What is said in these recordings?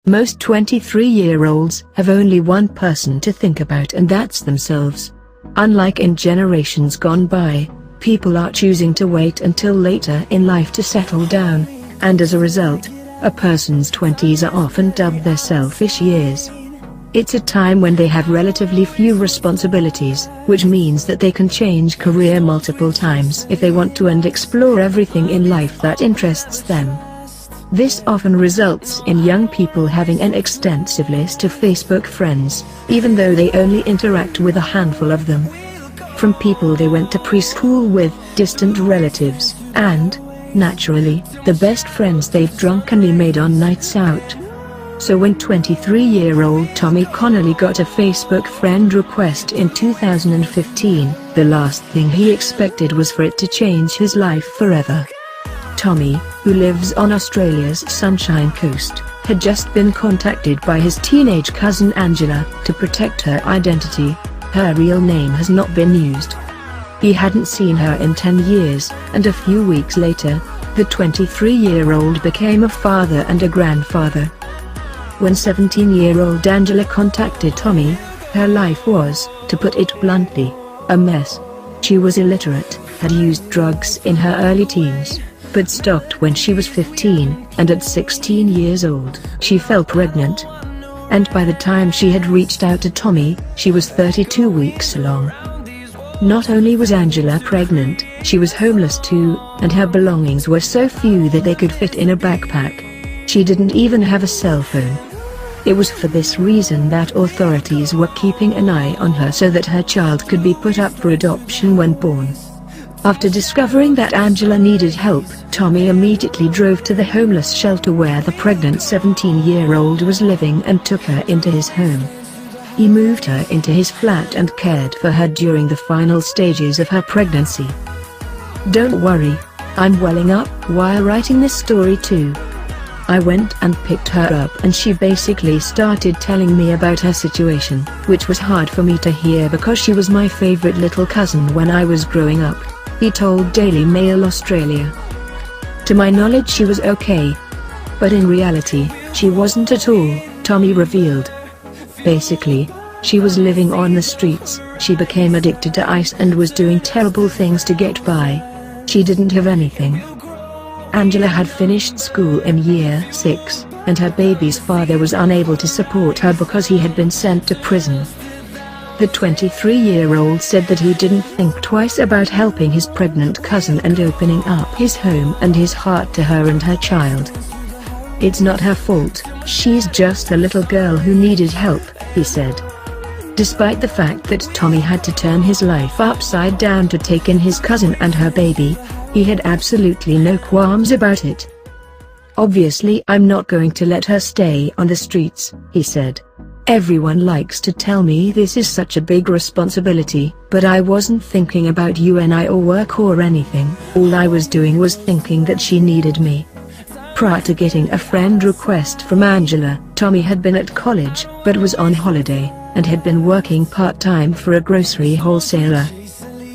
Most 23-year-olds have only one person to think about, and that's themselves. Unlike in generations gone by, people are choosing to wait until later in life to settle down, and as a result, a person's 20s are often dubbed their selfish years. It's a time when they have relatively few responsibilities, which means that they can change career multiple times if they want to and explore everything in life that interests them. This often results in young people having an extensive list of Facebook friends, even though they only interact with a handful of them. From people they went to preschool with, distant relatives, and, naturally, the best friends they've drunkenly made on nights out. So when 23-year-old Tommy Connolly got a Facebook friend request in 2015, the last thing he expected was for it to change his life forever. Tommy, who lives on Australia's Sunshine Coast, had just been contacted by his teenage cousin Angela to protect her identity. Her real name has not been used. He hadn't seen her in 10 years, and a few weeks later, the 23-year-old became a father and a grandfather. When 17-year-old Angela contacted Tommy, her life was, to put it bluntly, a mess. She was illiterate, had used drugs in her early teens, but stopped when she was 15, and at 16 years old, she fell pregnant. And by the time she had reached out to Tommy, she was 32 weeks along. Not only was Angela pregnant, she was homeless too, and her belongings were so few that they could fit in a backpack. She didn't even have a cell phone. It was for this reason that authorities were keeping an eye on her so that her child could be put up for adoption when born. After discovering that Angela needed help, Tommy immediately drove to the homeless shelter where the pregnant 17-year-old was living and took her into his home. He moved her into his flat and cared for her during the final stages of her pregnancy. Don't worry, I'm welling up while writing this story too. I went and picked her up and she basically started telling me about her situation, which was hard for me to hear because she was my favorite little cousin when I was growing up, he told Daily Mail Australia. To my knowledge she was okay. But in reality, she wasn't at all, Tommy revealed. Basically, she was living on the streets, she became addicted to ice and was doing terrible things to get by. She didn't have anything. Angela had finished school in year 6, and her baby's father was unable to support her because he had been sent to prison. The 23-year-old said that he didn't think twice about helping his pregnant cousin and opening up his home and his heart to her and her child. It's not her fault, she's just a little girl who needed help, he said. Despite the fact that Tommy had to turn his life upside down to take in his cousin and her baby, he had absolutely no qualms about it. Obviously I'm not going to let her stay on the streets, he said. Everyone likes to tell me this is such a big responsibility, but I wasn't thinking about you and I or work or anything. All I was doing was thinking that she needed me. Prior to getting a friend request from Angela, Tommy had been at college, but was on holiday, and had been working part-time for a grocery wholesaler.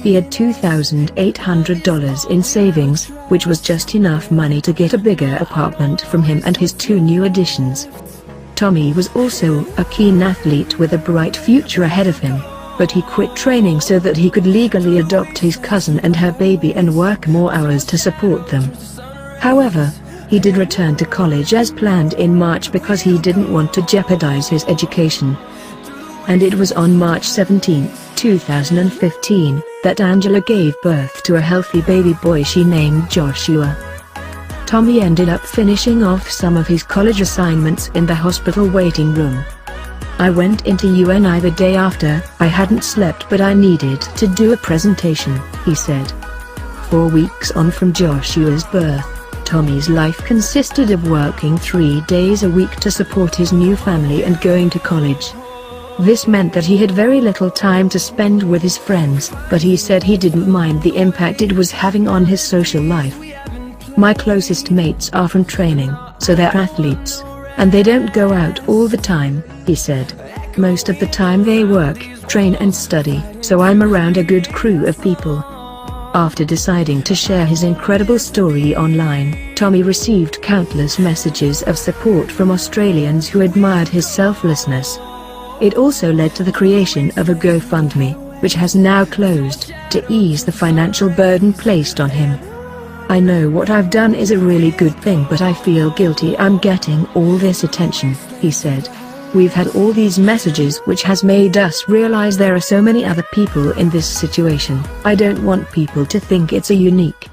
He had $2,800 in savings, which was just enough money to get a bigger apartment from him and his 2 new additions. Tommy was also a keen athlete with a bright future ahead of him, but he quit training so that he could legally adopt his cousin and her baby and work more hours to support them. However, he did return to college as planned in March because he didn't want to jeopardize his education. And it was on March 17, 2015, that Angela gave birth to a healthy baby boy she named Joshua. Tommy ended up finishing off some of his college assignments in the hospital waiting room. I went into UNI the day after. I hadn't slept but I needed to do a presentation, he said. 4 weeks on from Joshua's birth, Tommy's life consisted of working 3 days a week to support his new family and going to college. This meant that he had very little time to spend with his friends, but he said he didn't mind the impact it was having on his social life. My closest mates are from training, so they're athletes, and they don't go out all the time, he said. Most of the time they work, train and study, so I'm around a good crew of people. After deciding to share his incredible story online, Tommy received countless messages of support from Australians who admired his selflessness. It also led to the creation of a GoFundMe, which has now closed, to ease the financial burden placed on him. "I know what I've done is a really good thing, but I feel guilty I'm getting all this attention," he said. "We've had all these messages which has made us realize there are so many other people in this situation. I don't want people to think it's a unique